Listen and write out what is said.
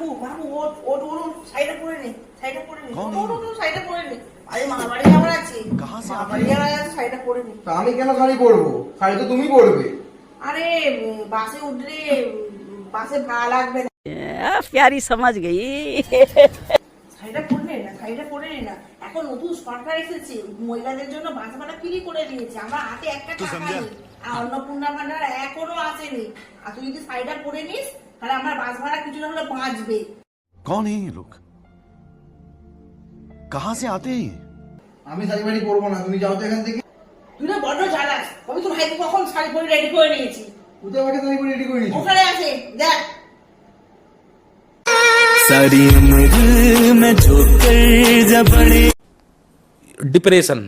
বাবু বাবু ওট সাইডে পড়ে নে, সাইডে পড়ে নে, সাইডে পড়ে নে। আরে মা বাড়ি যাওয়ার আছে, মা বাড়ি যাওয়ার আছে, সাইডে পড়ে নে। তা আমি কেন শাড়ি পরবো? শাড়ি তো তুমি পরবে। আরে বাসে উঠলে বাসে ভাড়া লাগবে না। प्यारी समझ गई। শাড়িটা পরে নে না, শাড়িটা পরে নে না। এখন নতুন সরকার এসেছে, মহিলাদের জন্য বাস ভাড়া ফ্রি করে দিয়েছে। আমার হাতে একটা টাকা নেই, আর অন্নপূর্ণা ভান্ডার এখনো আসেনি। আর তুই যদি শাড়িটা পরে নিস তাহলে আমার বাস ভাড়া কিছু না হলে বাঁচবে। कौन है ये लोग? कहां से आते हैं? আমি শাড়ি বাড়ি পরবো না, তুমি যাও তো এখান থেকে। তুই না বড্ড জ্বালাস। আমি তো ভাইকে কখন শাড়ি পরে রেডি করে নিয়েছি। কোথায় আমাকে শাড়ি পরে রেডি করে নিয়েছো? ওখানে আছে দেখ। सारी उम्र में जो कर्जा बड़े डिप्रेशन